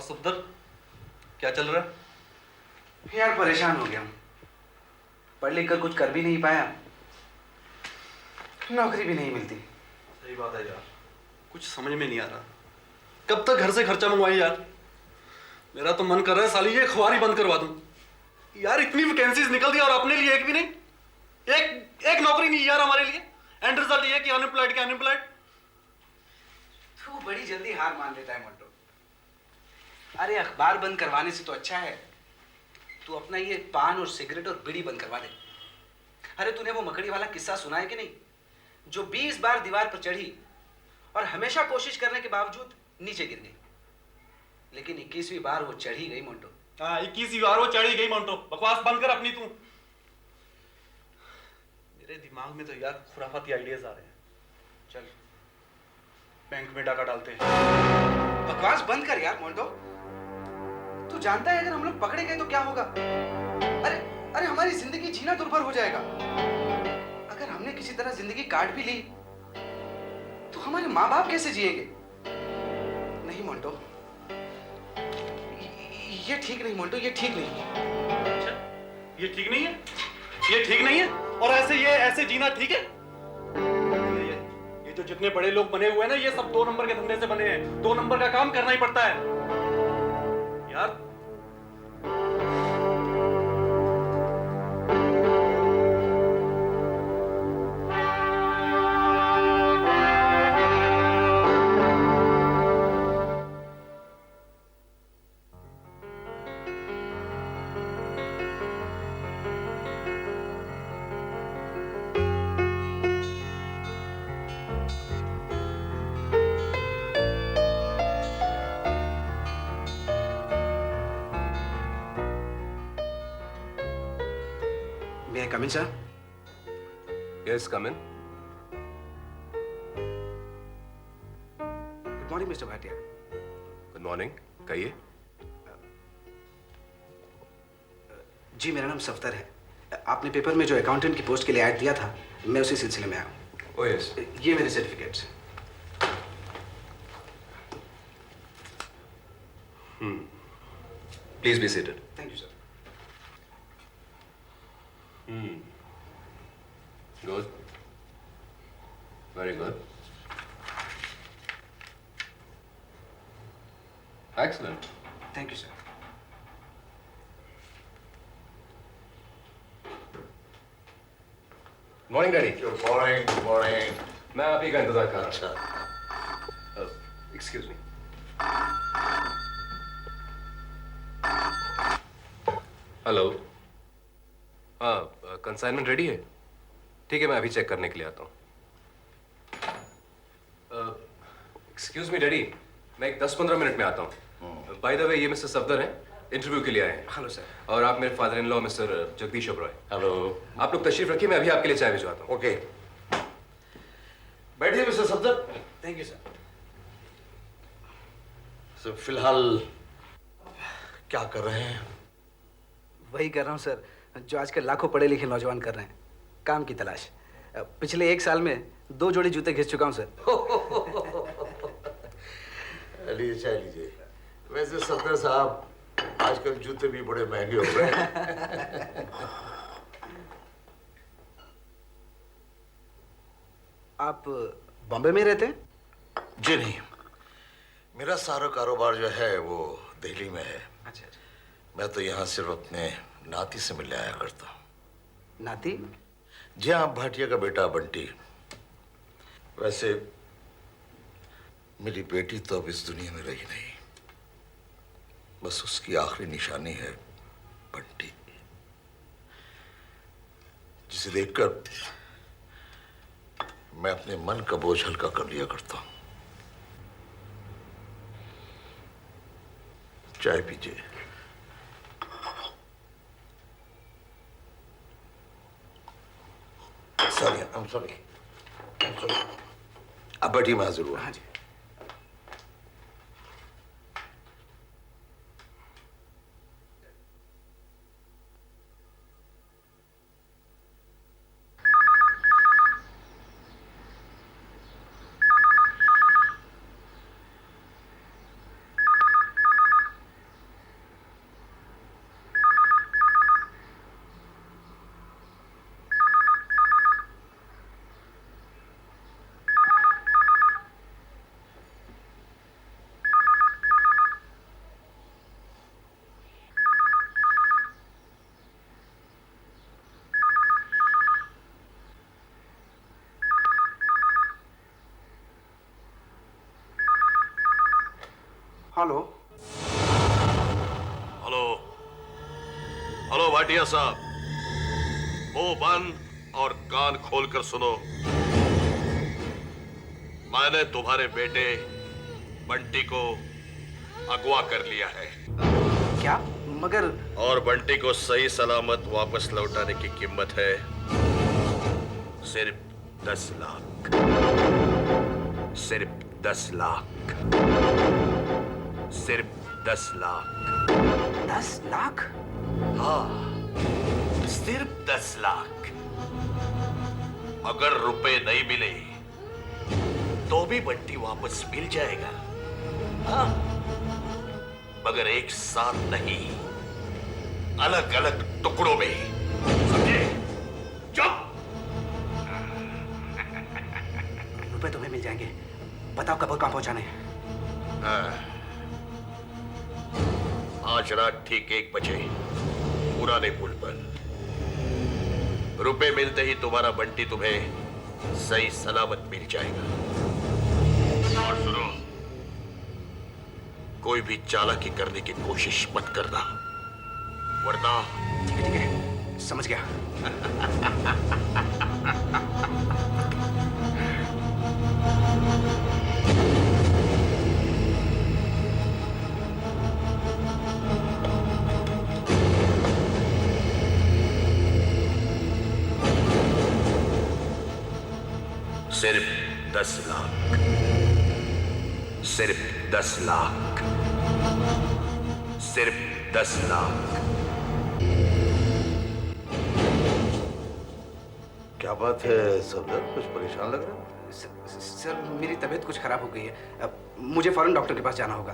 सफदर, क्या चल रहा है? यार परेशान हो गया हूँ। पढ़ लिख कर कुछ कर भी नहीं पाया, नौकरी भी नहीं मिलती। सही बात है यार, कुछ समझ में नहीं आ रहा। कब तक घर से खर्चा मंगवाएं यार? मेरा तो मन कर रहा है साली ये अखबार ही बंद करवा दूं। यार इतनी वैकेंसीज निकल दी और अपने लिए एक भी नहीं, एक नौकरी नहीं यार हमारे लिए। एंड रिजल्ट ये कि अनएम्प्लॉयड के अनएम्प्लॉयड। तू बड़ी जल्दी हार मान लेता है मोन्टो। अरे अखबार बंद करवाने से तो अच्छा है तू अपना ये पान और सिगरेट और बीड़ी बंद करवा दे। अरे तूने वो मकड़ी वाला किस्सा सुना है कि नहीं, जो 20 बार दीवार पर चढ़ी और हमेशा कोशिश करने के बावजूद नीचे गिर गई, लेकिन 21वीं बार वो चढ़ ही गई मोन्टो। हाँ 21वीं बार वो चढ़ी गई मोन्टो। बकवास बंद कर अपनी तू। मेरे दिमाग में तो यार खुराफाती आइडियाज आ रहे हैं। चल बैंक में डाका डालते हैं। बकवास बंद कर यार मोन्टो। तू जानता है अगर हम लोग पकड़े गए तो क्या होगा? अरे अरे हमारी जिंदगी जीना दुर्भर हो जाएगा। अगर हमने किसी तरह जिंदगी काट भी ली तो हमारे माँ बाप कैसे जिएंगे? नहीं मोन्टो, ये ठीक नहीं मोन्टो, ये ठीक नहीं। अच्छा ये ठीक नहीं है? ये ठीक नहीं है? और ऐसे जीना ठीक है? ये जो जितने बड़े लोग बने हुए हैं ना, ये सब 2 नंबर के धंधे से बने हैं। 2 नंबर का काम करना ही पड़ता है यार। May I come in, sir? Yes, come in. Good morning, Mr. Bhatia. Good morning. कहिए। जी मेरा नाम सफदर है। आपने पेपर में जो अकाउंटेंट की पोस्ट के लिए ऐड दिया था, मैं उसी सिलसिले में आया हूँ। Oh yes. ये मेरे certificates. Please be seated. Thank you sir. Good. Very good. Excellent. Thank you sir. Morning, Daddy. Good morning, good morning. मैं आप ही का इंतजार कर रहा अच्छा, हूँ। Excuse me. हेलो। हाँ, कंसाइनमेंट रेडी है? ठीक है, मैं अभी चेक करने के लिए आता हूँ। एक्सक्यूज मी डैडी, मैं एक 10-15 मिनट में आता हूँ। बाय द वे ये मिस्टर सफदर हैं, इंटरव्यू के लिए आए हैं। Hello sir. और आप मेरे father in law mister Jagdish Oberoi. Hello. आप लोग तशरीफ रखिए, मैं अभी आपके लिए चाय भिजवाता हूँ। ओके, बैठिए mister Safdar. Thank you sir. Sir फिलहाल क्या कर रहे हैं? वही कर रहा हूँ सर जो आजकल लाखों पढ़े लिखे नौजवान कर रहे हैं, काम की तलाश। पिछले 1 साल में 2 जोड़ी जूते घिस चुका हूँ सर। लीजिए चाय लीजिए। वैसे सफदर साहब आजकल जूते भी बड़े महंगे हो गए हैं। आप बॉम्बे में रहते हैं? जी नहीं, मेरा सारा कारोबार जो है वो दिल्ली में है। अच्छा अच्छा। मैं तो यहाँ सिर्फ अपने नाती से मिलने आया करता हूँ। नाती? जी हाँ, भाटिया का बेटा बंटी। वैसे मेरी बेटी तो अब इस दुनिया में रही नहीं, बस उसकी आखिरी निशानी है बंटी, जिसे देखकर मैं अपने मन का बोझ हल्का कर लिया करता हूँ। चाय पीजिए। Sorry, I am sorry. अब बैठिए, मैं हाजिर हुआ। हाँ जी। हेलो। हेलो हेलो भाटिया साहब, मुंह बंद और कान खोलकर सुनो। मैंने तुम्हारे बेटे बंटी को अगवा कर लिया है। क्या? मगर और बंटी को सही सलामत वापस लौटाने की कीमत है सिर्फ 10 लाख। सिर्फ 10 लाख। सिर्फ 10 लाख। 10 लाख? हाँ, सिर्फ 10 लाख। अगर रुपए नहीं मिले तो भी बंटी वापस मिल जाएगा। हाँ, मगर एक साथ नहीं, अलग अलग टुकड़ों में। समझे? चुप। रुपए तुम्हें मिल जाएंगे। बताओ कब और कहां पहुंचाने हैं? आज रात ठीक 1 बजे पुराने पुल पर। रुपए मिलते ही तुम्हारा बंटी तुम्हें सही सलामत मिल जाएगा। और सुनो, कोई भी चालाकी करने की कोशिश मत करना, वरना। ठीक है, समझ गया। सिर्फ 10 लाख। सिर्फ 10 लाख। सिर्फ 10 लाख। क्या बात है सफदर, कुछ परेशान लग रहा है? सर, मेरी तबीयत कुछ खराब हो गई है। अब मुझे फौरन डॉक्टर के पास जाना होगा।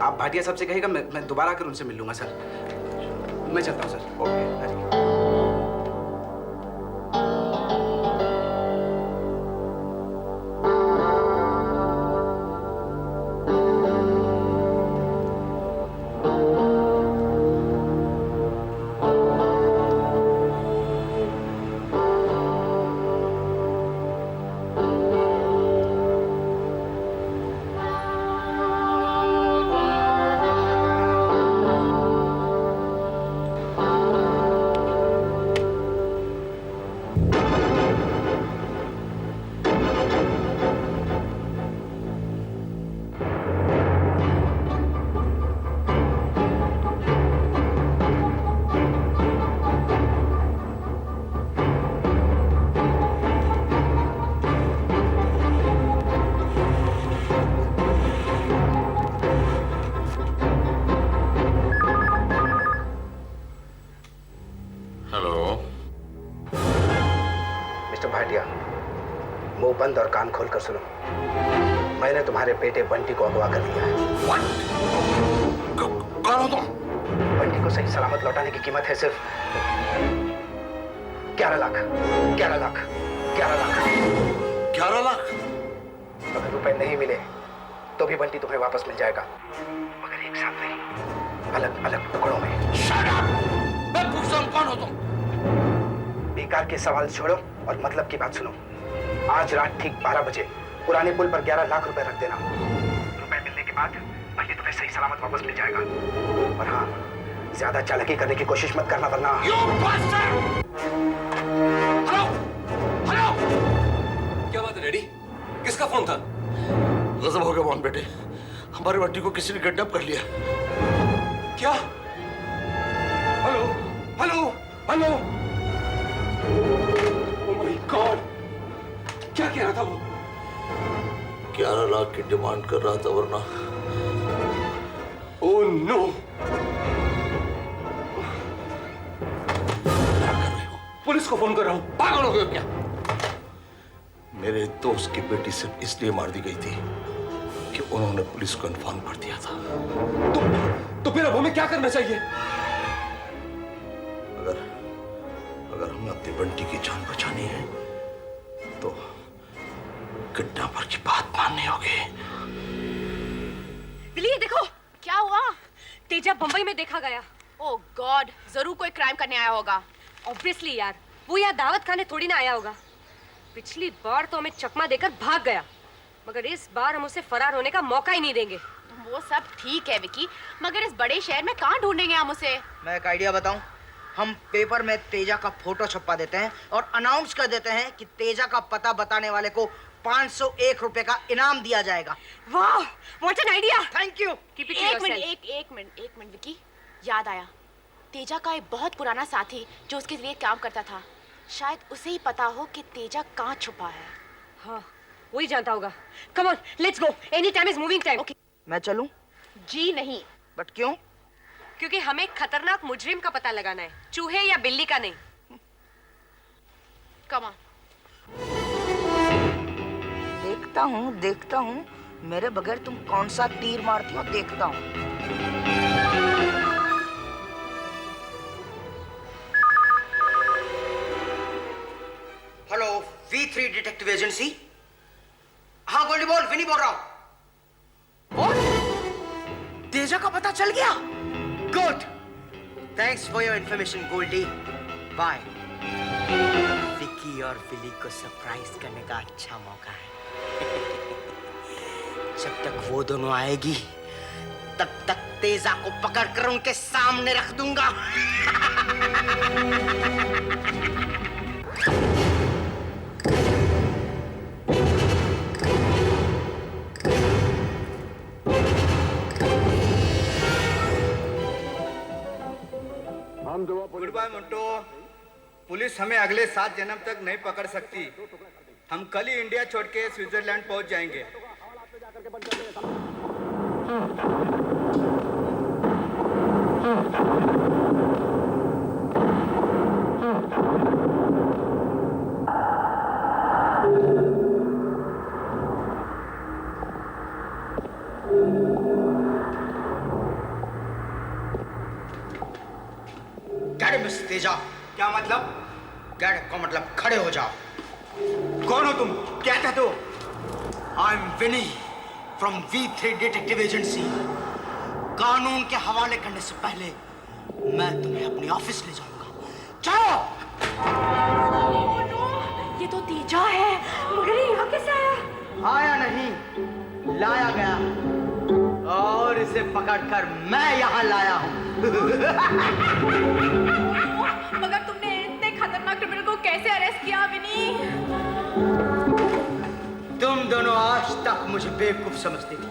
आप भाटिया साहब से कहिएगा, मैं दोबारा आकर उनसे मिल लूंगा सर। मैं चलता हूँ सर। ओके। मुंह बंद और कान खोलकर सुनो। मैंने तुम्हारे बेटे बंटी को अगवा कर लिया है। कौन हो तुम? बंटी को सही सलामत लौटाने की कीमत है सिर्फ 11 लाख। 11 लाख। 11 लाख। 11 लाख? अगर रुपए नहीं मिले तो भी बंटी तुम्हें वापस मिल जाएगा, मगर एक साथ नहीं, अलग अलग टुकड़ों में। मैं पूछता हूँ, कौन हो तुम? बेकार के सवाल छोड़ो और मतलब की बात सुनो। आज रात ठीक 12 बजे पुराने पुल पर 11 लाख रुपए रख देना। रुपए मिलने के बाद बंटी तुम्हें सही सलामत वापस मिल जाएगा। और हाँ, ज्यादा चालाकी करने की कोशिश मत करना, वरना। हेलो हेलो, क्या बात है डैडी? किसका फोन था? गजब हो गया मोहन बेटे, हमारे बंटी को किसी ने किडनैप कर लिया। क्या? Hello hello hello, oh my God, क्या कह रहा था वो? 11 लाख की डिमांड कर रहा था, वरना। Oh no. क्या कर रहे हो? पुलिस को फोन कर रहा हूँ। पागल हो गए हो क्या? मेरे दोस्त की बेटी सिर्फ इसलिए मार दी गई थी कि उन्होंने पुलिस को इन्फॉर्म कर दिया था। तो फिर अब हमें क्या करना चाहिए? अगर हमें अपनी बंटी की जान बचानी है तो किडनैपर की बात माननी होगी। विली, ये देखो क्या हुआ। तेजा बंबई में देखा गया। ओह गॉड, जरूर कोई क्राइम करने आया होगा। ऑब्वियसली यार, वो यहाँ दावत खाने थोड़ी ना आया होगा। पिछली बार तो हमें चकमा देकर भाग गया, मगर इस बार हम उसे फरार होने का मौका ही नहीं देंगे। वो सब ठीक है विकी, मगर इस बड़े शहर में कहाँ ढूंढेंगे हम उसे? मैं एक आइडिया बताऊं, हम पेपर में तेजा का फोटो छपवा देते हैं और अनाउंस कर देते हैं कि तेजा का पता बताने वाले को 501 रुपए का इनाम दिया जाएगा। वाह, what an idea. Thank you. Keep it to एक मिनट योरसेल्फ। एक मिनट विकी, याद आया। तेजा का एक बहुत पुराना साथी जो उसके लिए काम करता था, शायद उसे ही पता हो कि तेजा कहाँ छुपा है। हाँ, वही जानता होगा। Come on, let's go. Any time is moving time. Okay. मैं चलूं? जी नहीं। बट क्यों? क्योंकि हमें खतरनाक मुजरिम का पता लगाना है, चूहे या बिल्ली का नहीं। Come on. देखता हूँ मेरे बगैर तुम कौन सा तीर मारती हो, देखता हूँ। Hello, V3 detective agency. हाँ गोल्डी बोल, विनी बोल रहा हूँ। तेजा का पता चल गया? Good, thanks for your information Goldie, bye. Vicky और विली को सरप्राइज करने का अच्छा मौका है। जब तक वो दोनों आएगी तब तक तेजा को पकड़कर उनके सामने रख दूंगा। Good bye मोन्टो। पुलिस हमें अगले 7 जन्म तक नहीं पकड़ सकती। हम कल ही इंडिया छोड़ के स्विट्जरलैंड पहुंच जाएंगे। Get it, Mr. तेजा। क्या मतलब? Get it का मतलब खड़े हो जाओ। कौन हो तुम? क्या चाहते हो? I'm Vinny from V3 detective agency. कानून के हवाले करने से पहले मैं तुम्हें अपनी ऑफिस ले जाऊंगा। चलो। ये तो तेजा है, मगर ये यहाँ कैसे आया? आया नहीं, लाया गया, और इसे पकड़कर मैं यहाँ लाया हूँ। मगर तुमने इतने खतरनाक क्रिमिनल को कैसे अरेस्ट किया विनी? तुम दोनों आज तक मुझे बेवकूफ समझती थी,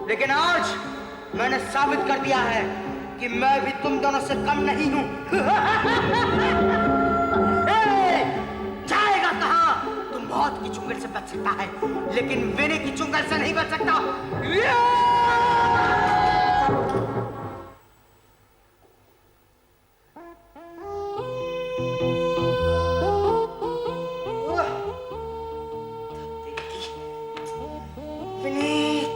लेकिन आज मैंने साबित कर दिया है कि मैं भी तुम दोनों से कम नहीं हूं। जाएगा कहां? तुम मौत की चुंगल से बच सकता है, लेकिन विनी की चुंगल से नहीं बच सकता।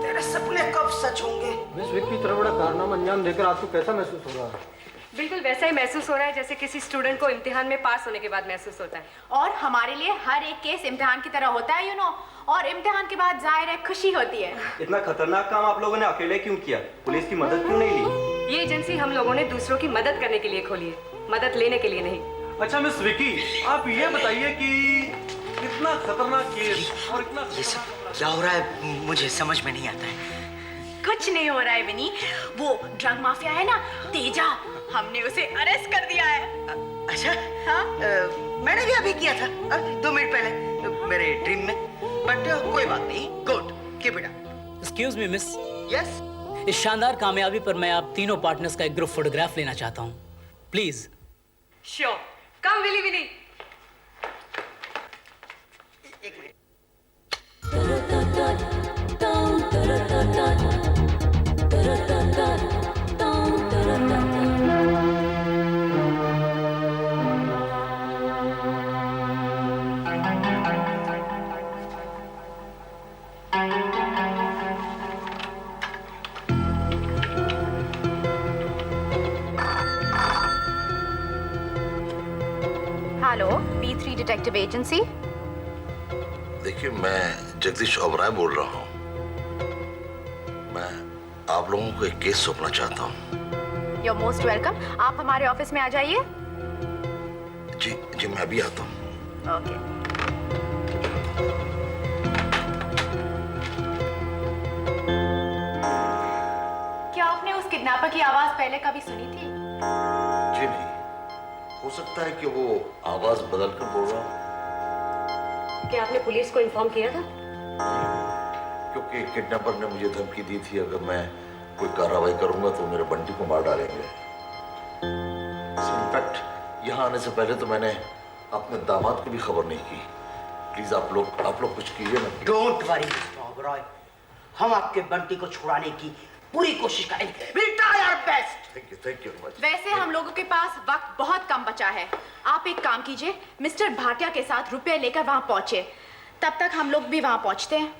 तेरे सपने कब सच होंगे? मिस विकी, इतना बड़ा कारनामा अंजाम देकर आपको कैसा महसूस हो रहा है? बिल्कुल वैसा ही महसूस हो रहा है जैसे किसी स्टूडेंट को इम्तिहान में पास होने के बाद महसूस होता है। और हमारे लिए हर एक केस इम्तिहान की तरह होता है, और इम्तिहान के बाद जाहिर है खुशी होती है। इतना खतरनाक काम आप लोगों ने अकेले क्यों किया? पुलिस की मदद क्यों नहीं ली? ये एजेंसी हम लोगों ने दूसरों की मदद करने के लिए खोली है, मदद लेने के लिए नहीं। अच्छा मिस विकी, आप ये बताइए कि इतना खतरनाक केस और इतना ये सब क्या हो रहा है, मुझे समझ में नहीं आता है। कुछ नहीं हो रहा है विनी, वो ड्रग माफिया है ना तेजा, हमने उसे अरेस्ट कर दिया है। अच्छा, हाँ? मैंने भी अभी किया था 2 मिनट पहले मेरे ड्रीम में, बट कोई बात नहीं। Good, keep it up. Excuse me miss, yes. इस शानदार कामयाबी पर मैं आप तीनों पार्टनर्स का एक ग्रुप फोटोग्राफ लेना चाहता हूँ, प्लीज। श्योर, कम विली विनी। एक minute. Hello, V3 detective agency. देखिए, मैं जगदीश ओबराय बोल रहा हूँ। मैं आप लोगों को एक केस सौंपना चाहता हूँ। You're most welcome। आप हमारे ऑफिस में आ जाइए। जी जी, मैं अभी आता हूँ। ओके। पहले कभी सुनी थी? जी नहीं, हो सकता है कि वो आवाज बदल कर बोल रहा हो, क्या आपने पुलिस को इन्फॉर्म किया था? क्योंकि किडनैपर ने मुझे धमकी दी थी अगर मैं कोई कार्रवाई करूंगा तो मेरे बंटी को मार डालेंगे। इनफैक्ट यहाँ आने से पहले तो मैंने अपने दामाद को भी खबर नहीं की। प्लीज आप लोग कुछ कीजिए ना। डोंट वरी मिस्टर ओबरॉय, हम आपके बंटी को छुड़ाने की पूरी कोशिश करेंगे। We'll try our best. Thank you much. वैसे हम लोगों के पास वक्त बहुत कम बचा है। आप एक काम कीजिए, मिस्टर भाटिया के साथ रुपए लेकर वहां पहुंचे, तब तक हम लोग भी वहां पहुंचते हैं।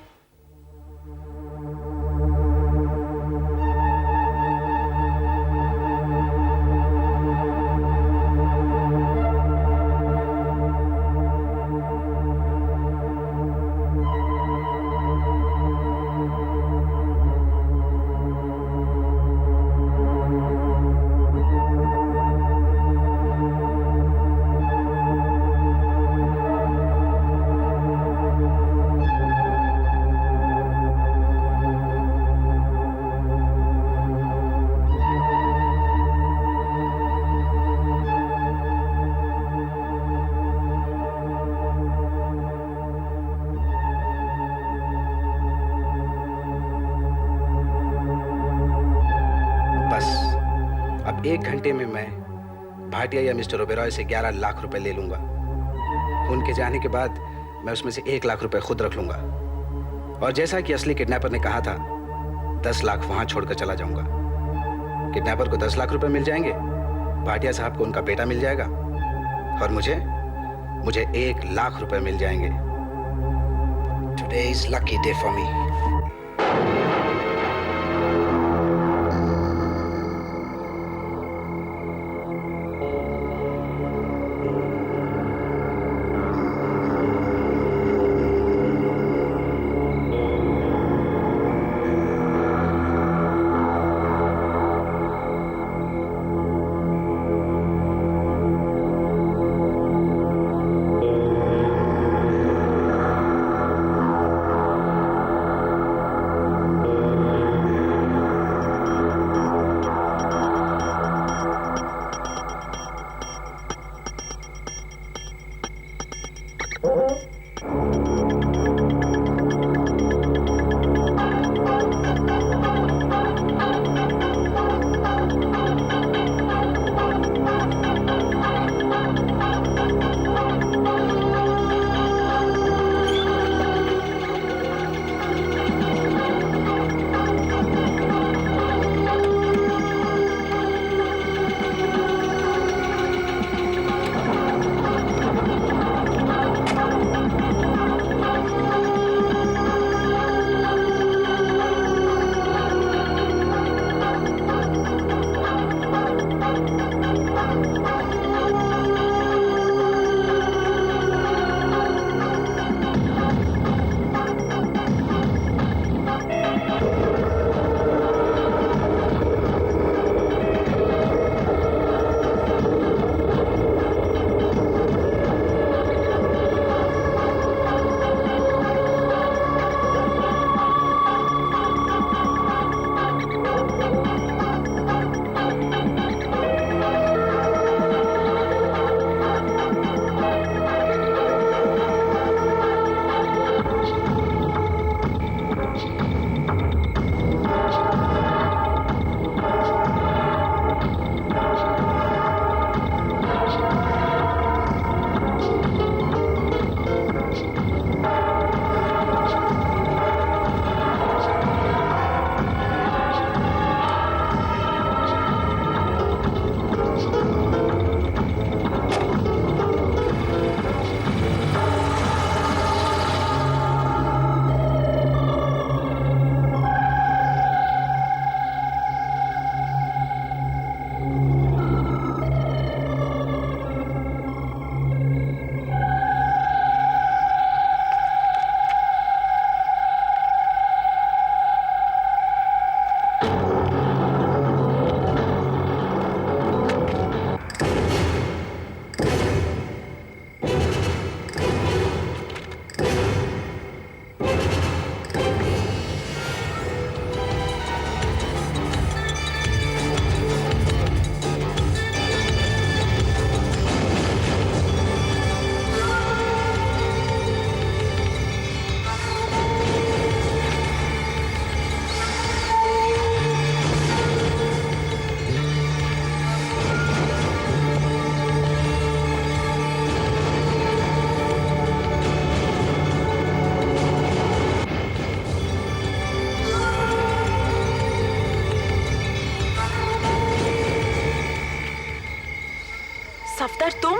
एक घंटे में मैं भाटिया या मिस्टर ओबेरॉय से 11 लाख रुपए ले लूंगा। उनके जाने के बाद मैं उसमें से 1 लाख रुपए खुद रख लूंगा, और जैसा कि असली किडनैपर ने कहा था 10 लाख वहां छोड़कर चला जाऊंगा। किडनैपर को 10 लाख रुपए मिल जाएंगे, भाटिया साहब को उनका बेटा मिल जाएगा, और मुझे 1 लाख रुपए मिल जाएंगे। Today is lucky day for me. Safdar तुम?